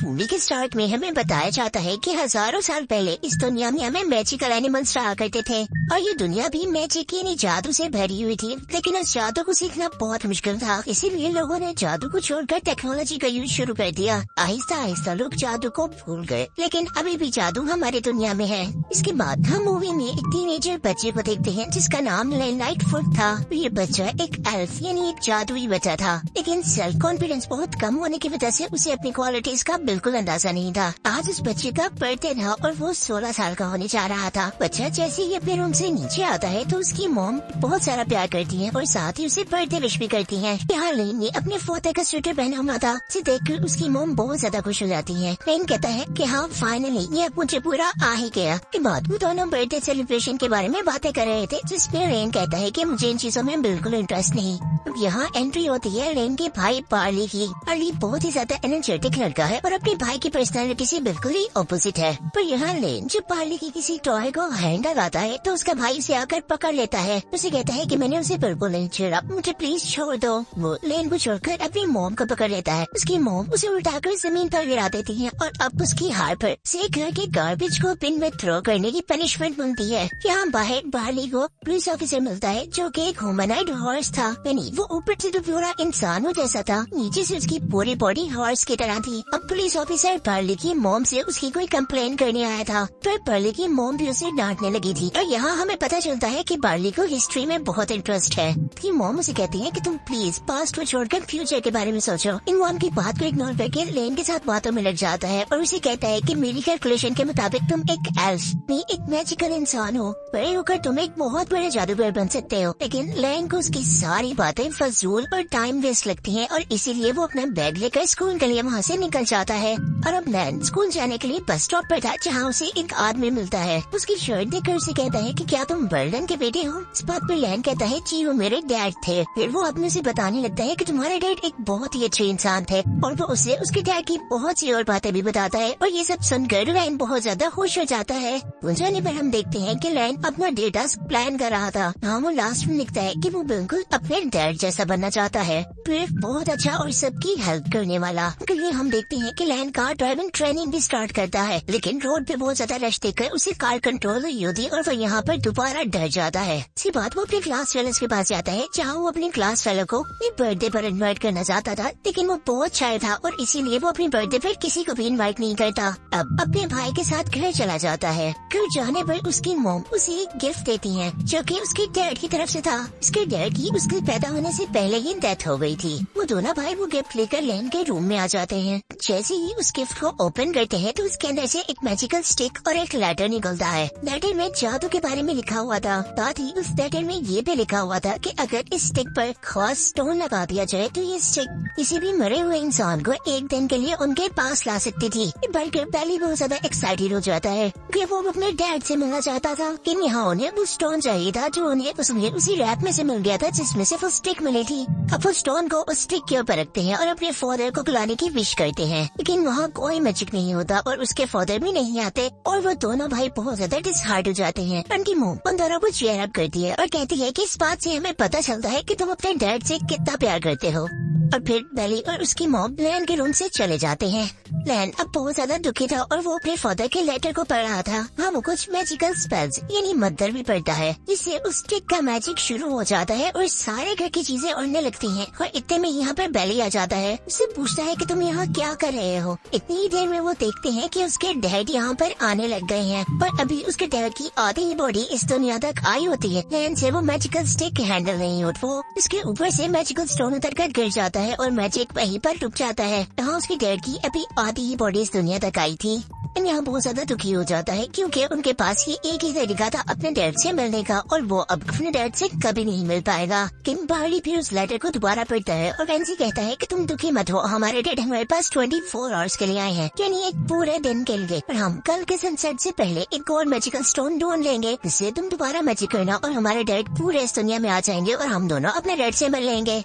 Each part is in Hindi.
मूवी के स्टार्ट में हमें बताया जाता है कि हजारों साल पहले इस दुनिया में हमें मैजिकल एनिमल्स रहा करते थे और ये दुनिया भी मैजिक यानी जादू से भरी हुई थी। लेकिन उस जादू को सीखना बहुत मुश्किल था, इसीलिए लोगों ने जादू को छोड़कर टेक्नोलॉजी का यूज शुरू कर दिया। आहिस्ता आहिस्ता लोग जादू को भूल गए, लेकिन अभी भी जादू हमारी दुनिया में है। इसके बाद हम मूवी में एक टीनेजर बच्चे को देखते हैं जिसका नाम लाइटफुट था। ये बच्चा एक एल्फ यानी एक जादुई बच्चा था, लेकिन सेल्फ कॉन्फिडेंस बहुत कम होने की वजह से उसे अपनी क्वालिटीज का बिल्कुल अंदाजा नहीं था। आज उस बच्चे का बर्थडे था और वो 16 साल का होने जा रहा था। बच्चा जैसे ही अपने रूम से नीचे आता है तो उसकी मॉम बहुत सारा प्यार करती है और साथ ही उसे बर्थडे विश भी करती है। यहाँ लेन ने अपने फादर का स्वेटर पहना हुआ था, जिसे देखकर उसकी मॉम बहुत ज्यादा खुश हो जाती है। लेन कहता है कि हाँ फाइनली ये मुझे पूरा आ ही गया। के बाद वो दोनों बर्थडे सेलिब्रेशन के बारे में बातें कर रहे थे, जिसमें लेन कहता है कि मुझे इन चीजों में बिल्कुल इंटरेस्ट नहीं। यहाँ एंट्री होती है लेन के भाई पार्ली की। पार्ली बहुत ही ज्यादा एनर्जेटिक लड़का है और अपने भाई की पर्सनालिटी से बिल्कुल ही ऑपोजिट है। पर यहाँ लेन जब पार्ली की किसी टॉय को हैंडल आता है तो उसका भाई उसे आकर पकड़ लेता है। उसे कहता है कि मैंने उसे बिल्कुल नहीं छेड़ा, मुझे प्लीज छोड़ दो। वो लेन को छोड़कर अपनी मॉम को पकड़ लेता है। उसकी मॉम उसे उल्टाकर जमीन पर गिरा देती है और अब उसकी हार पर से घर के गार्बेज को बिन में थ्रो करने की पनिशमेंट मिलती है। यहाँ बाहर पार्ली को पुलिस ऑफिसर मिलता है जो कि एक ह्यूमनॉइड हॉर्स था। यानी वो ऊपर से तो पूरा इंसानों जैसा था, नीचे से उसकी पूरी बॉडी हॉर्स की तरह थी। अब पुलिस ऑफिसर पार्ली की मॉम से उसकी कोई कंप्लेन करने आया था, पर पार्ली की मॉम भी उसे डांटने लगी थी। और यहाँ हमें पता चलता है कि पार्ली को हिस्ट्री में बहुत इंटरेस्ट है। उसकी मॉम उसे कहती है कि तुम प्लीज पास्ट को छोड़कर फ्यूचर के बारे में सोचो। इन मॉम की बात को इग्नोर करके लेन के साथ बातों में लग जाता है और उसे कहता है कि मेरी कैलकुलेशन के मुताबिक तुम एक एल्फ नहीं एक मैजिकल इंसान हो, बड़े होकर तुम एक बहुत बड़े जादूगर बन सकते हो। लेकिन लेन को उसकी सारी बातें फजूल और टाइम वेस्ट लगती हैं और इसीलिए वो अपना बैग लेकर स्कूल के लिए वहाँ से निकल जाता है। और अब लेन स्कूल जाने के लिए बस स्टॉप पर था, जहाँ उसे एक आदमी मिलता है। उसकी शर्ट देखकर उसे कहता है कि क्या तुम बर्डन के बेटे हो? इस बात पर लेन कहता है जी वो मेरे डैड थे। फिर वो अपने से बताने लगता है कि तुम्हारे डैड एक बहुत ही अच्छे इंसान थे और वो उसे उसके डैड की बहुत सी और बातें भी बताता है। और ये सब सुनकर लेन बहुत ज्यादा खुश हो जाता है। जाने पर हम देखते हैं कि लेन अपना डेटा प्लान कर रहा था। हाँ वो लास्ट में लिखता है कि वो बिल्कुल अपने डैड जैसा बनना चाहता है, फिर बहुत अच्छा और सबकी हेल्प करने वाला। क्योंकि हम देखते हैं कि लेन कार ड्राइविंग ट्रेनिंग भी स्टार्ट करता है, लेकिन रोड पे बहुत ज्यादा रश देखकर उसे कार कंट्रोल हुई होती और वो यहाँ पर दोबारा डर जाता है। इसके बाद वो अपने क्लास फेलोज के पास जाता है, जहाँ वो अपने क्लास फेलो को अपने बर्थडे पर इन्वाइट करना चाहता था, लेकिन वो बहुत शाय था और इसीलिए वो अपने बर्थडे पर किसी को भी इन्वाइट नहीं करता। अब अपने भाई के साथ घर चला जाता है। घर जाने पर उसकी मॉम उसे एक गिफ्ट देती है जो कि उसके डैड की तरफ से था। उसके डैड की उसके पैदा होने से पहले ही डेथ हो गई थी। वो दोनों भाई वो गिफ्ट लेकर लेन के रूम में आ जाते हैं। जैसे ही उस गिफ्ट को ओपन करते हैं तो उसके अंदर से एक मैजिकल स्टिक और एक लेटर निकलता है। लेटर में जादू के बारे में लिखा हुआ था, साथ ही उस लेटर में ये भी लिखा हुआ था कि अगर इस स्टिक पर खास स्टोन लगा दिया जाए तो ये स्टिक किसी भी मरे हुए इंसान को एक दिन के लिए उनके पास ला सकती थी। बढ़कर पहले बहुत ज्यादा एक्साइटेड हो जाता है कि वो अपने डैड से मिलना चाहता था, कि यहाँ उन्हें वो स्टोन चाहिए था जो उन्हें उस रैप में से मिल गया था जिसमें से वो स्टिक मिली थी। अब वो स्टोन को उस स्टिक के ऊपर रखते हैं और अपने फादर को बुलाने की विश करते हैं, लेकिन वहाँ कोई मैजिक नहीं होता और उसके फादर भी नहीं आते और वो दोनों भाई बहुत ज्यादा डिसहार्ट हो जाते हैं। उनकी मॉम उन दोनों को चेयर अप करती है और कहती है कि इस बात से हमें पता चलता है कि तुम अपने डैड से कितना प्यार करते हो। और फिर बेली और उसकी मॉम लेन के रूम से चले जाते हैं। लेन अब बहुत ज्यादा दुखी था और वो अपने फादर के लेटर को पढ़ रहा था। हाँ वो कुछ मैजिकल स्पेल्स यानी मंत्र भी पढ़ता है, जिससे उस स्टिक का मैजिक शुरू हो जाता है और सारे घर की चीजें उड़ने लगती हैं। और इतने में यहाँ पर बेली आ जाता है। उससे पूछता है कि तुम यहाँ क्या कर रहे हो। इतनी ही देर में वो देखते हैं कि उसके डैड यहाँ पर आने लग गए हैं, पर अभी उसके डैड की आधी ही बॉडी इस दुनिया तक आई होती है। लेन से वो मैजिकल स्टिक हैंडल नहीं होता, वो इसके ऊपर से मैजिकल स्टोन उतर कर गिर जाता है और मैजिक वहीं पर रुक जाता है। यहाँ उसकी डैड की अभी आधी ही बॉडी इस दुनिया तक आई थी। यहाँ बहुत ज्यादा दुखी हो जाता है क्योंकि उनके पास ही एक ही तरीका था अपने डैड से मिलने का और वो अब अपने डैड से कभी नहीं मिल पाएगा। किम बार्ली फिर उस लेटर को दोबारा पढ़ता है और वेंसी कहता है कि तुम दुखी मत हो, हमारे डैड हमारे पास 24 आवर्स के लिए आए हैं, यानी एक पूरे दिन के लिए, और हम कल के सनसेट से पहले एक और मैजिकल स्टोन ढूंढ लेंगे जिससे तुम दोबारा मैजिक करना और हमारे डैड पूरे इस दुनिया में आ जाएंगे और हम दोनों अपने डैड से मिल लेंगे।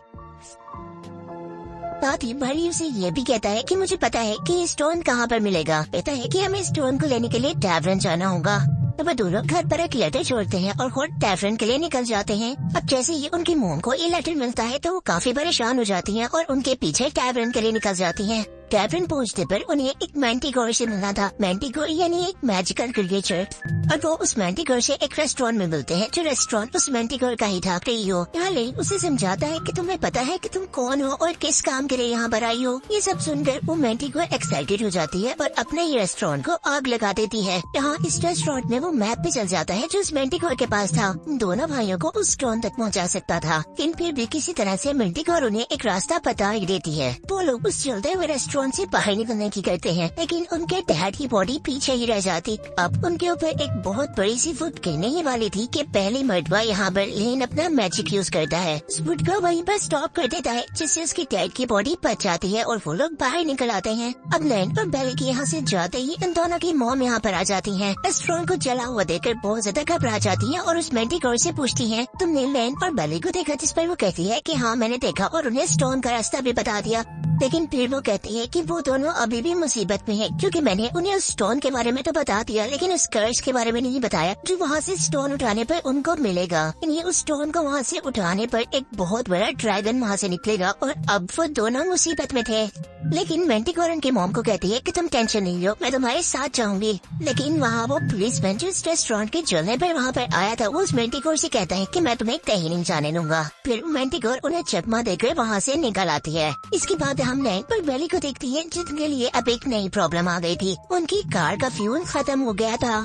साथ ही बार्ली उसे ये भी कहता है कि मुझे पता है कि ये स्टोन कहाँ पर मिलेगा। कहता है कि हमें स्टोन को लेने के लिए टैवरन जाना होगा। तो वो दोनों घर पर एक लेटर छोड़ते हैं और खुद टैवरन के लिए निकल जाते हैं। अब जैसे ही उनकी मोम को ये लेटर मिलता है तो वो काफी परेशान हो जाती हैं और उनके पीछे टैवरन के लिए निकल जाती हैं। कैबिन पहुंचने पर उन्हें एक मैंटिकोर से मिलना था। मैंटिकोर यानी एक मैजिकल क्रिएचर, और वो उस मैंटिकोर से एक रेस्टोरेंट में मिलते हैं, जो रेस्टोरेंट उस मैंटिकोर का ही था। क्रियो यहाँ लेन उसे समझाता है कि तुम्हें पता है कि तुम कौन हो और किस काम के लिए यहाँ पर आई हो। ये सब सुनकर वो मैंटिकोर एक्साइटेड हो जाती है और अपने ही रेस्टोरेंट को आग लगा देती है। यहाँ इस रेस्टोरेंट में वो मैप पे चल जाता है जो उस मैंटिकोर के पास था। दोनों भाइयों को उस स्टोन तक पहुँचा सकता था, लेकिन फिर भी किसी तरह से मैंटिकोर उन्हें एक रास्ता बता ही देती है। वो लोग उस चलते हुए रेस्टोरेंट से बाहर निकलने की करते हैं, लेकिन उनके डैड की बॉडी पीछे ही रह जाती। अब उनके ऊपर एक बहुत बड़ी सी फुट गिरने ही वाली थी कि पहली मर्तबा यहाँ पर लेन अपना मैजिक यूज करता है। उस फुट को वहीं पर स्टॉप कर देता है, जिससे उसकी डैड की बॉडी बच जाती है और वो लोग बाहर निकल आते हैं। अब लेन और बेली के यहाँ से जाते ही इन दोनों की मॉम यहाँ पर आ जाती है। रेस्टोरेंट को जला हुआ देखकर बहुत ज्यादा घबरा जाती है और उस मैंटिकोर से पूछती है, तुमने लेन और बेली को देखा? जिस पर वो कहती है कि हाँ मैंने देखा और उन्हें स्टोन का रास्ता भी बता दिया। लेकिन फिर वो कहती है कि वो दोनों अभी भी मुसीबत में है, क्योंकि मैंने उन्हें उस स्टोन के बारे में तो बता दिया, लेकिन उस कर्स के बारे में नहीं बताया जो वहाँ से स्टोन उठाने पर उनको मिलेगा। यानी उस स्टोन को वहाँ से उठाने पर एक बहुत बड़ा ड्रैगन वहाँ से निकलेगा और अब वो दोनों मुसीबत में थे। लेकिन मैंटिकोर उनकी मॉम को कहती है कि तुम टेंशन नहीं लो, मैं तुम्हारे साथ जाऊंगी। लेकिन वहाँ वो पुलिसमैन जो इस रेस्टोरेंट के जलने पर वहाँ पर आया था, वो उस मैंटिकोर से कहता है कि मैं तुम्हें कहीं नहीं जाने दूंगा। फिर मैंटिकोर उन्हें चकमा देकर वहाँ से निकल आती है। इसके बाद हम लैन और बेली को देखती है, जिनके लिए अब एक नई प्रॉब्लम आ गई थी। उनकी कार का फ्यूल खत्म हो गया था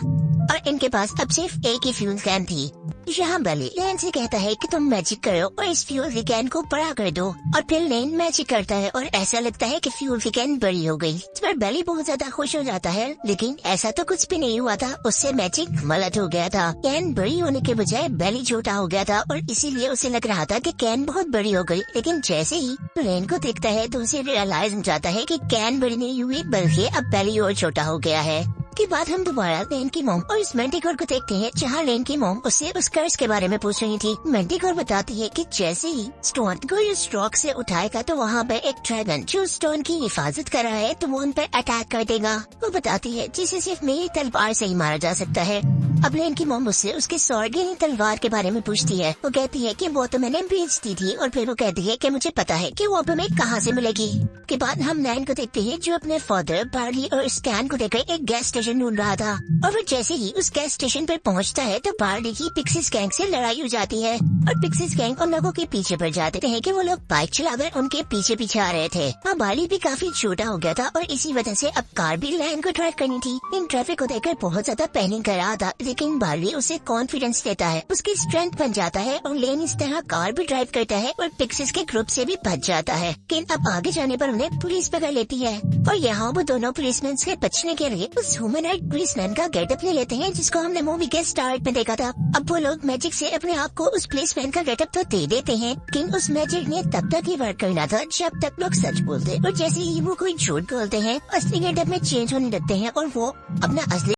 और इनके पास अब सिर्फ एक ही फ्यूल कैन थी। यहाँ बेली लेन से कहता है कि तुम मैजिक करो और इस फ्यूल की कैन को बड़ा कर दो, और फिर लेन मैजिक करता है और ऐसा लगता है कि फ्यूल की कैन बड़ी हो गई। इस पर बेली बहुत ज्यादा खुश हो जाता है, लेकिन ऐसा तो कुछ भी नहीं हुआ था, उससे मैजिक गलत हो गया था। कैन बड़ी होने के बजाय बेली छोटा हो गया था और इसीलिए उसे लग रहा था कि कैन बहुत बड़ी हो गई। लेकिन जैसे ही लेन को देखता है तो उसे रियलाइज हो जाता है कि कैन बड़ी नहीं हुई, बल्कि अब बेली और छोटा हो गया है। के बाद हम दोबारा लेन की मॉम और इस मैंटिकोर को देखते हैं, जहाँ लेन की मॉम उससे उस कर्स के बारे में पूछ रही थी। मैंटिकोर बताती है कि जैसे ही स्टोन को इस रॉक से उठाएगा तो वहाँ पर एक ड्रैगन जो स्टोन की हिफाजत कर रहा है तो वो उन पर अटैक कर देगा। वो बताती है जिसे सिर्फ मेरी तलवार से ही मारा जा सकता है। अब लेन की मॉम उससे उसके सौर्गेनी तलवार के बारे में पूछती है। वो कहती है कि वो तो मैंने बेच दी थी, और फिर वो कहती है कि मुझे पता है कि वो अब हमें कहाँ से मिलेगी। के बाद हम लैन को देखते हैं, जो अपने फादर बार्ली और स्कैन को देखकर एक गैस स्टेशन ढूंढ रहा था, और वो जैसे ही उस गैस स्टेशन पर पहुंचता है तो बार्ली की पिक्सिस गैंग से लड़ाई हो जाती है और पिक्सिस गैंग उन लोगों के पीछे पड़ जाते हैं कि वो लोग बाइक चलाकर उनके पीछे पीछे आ रहे थे। अब बार्ली भी काफी छोटा हो गया था और इसी वजह से अब कार भी लैन को ड्राइव करनी थी। इन ट्रैफिक को देखकर बहुत ज्यादा पैनिक कर रहा था, लेकिन बार्ली उसे कॉन्फिडेंस देता है, उसकी स्ट्रेंथ बन जाता है और लेन इस तरह कार भी ड्राइव करता है और पिक्सिस के ग्रुप से भी बच जाता है। लेकिन अब आगे जाने पर उन्हें पुलिस पकड़ लेती है और यहाँ वो दोनों पुलिसमैन से बचने के लिए उस ह्यूमनॉइड पुलिसमैन का गेटअप ले लेते हैं, जिसको हमने मूवी के स्टार्ट में देखा था। अब वो लोग मैजिक से अपने आप को उस पुलिसमैन का गेटअप तो दे देते हैं, लेकिन उस मैजिक ने तब तक ही वर्क करना था जब तक लोग सच बोलते, और जैसे ही वो कोई झूठ बोलते हैं असली गेटअप में चेंज होने लगते हैं और वो अपना असली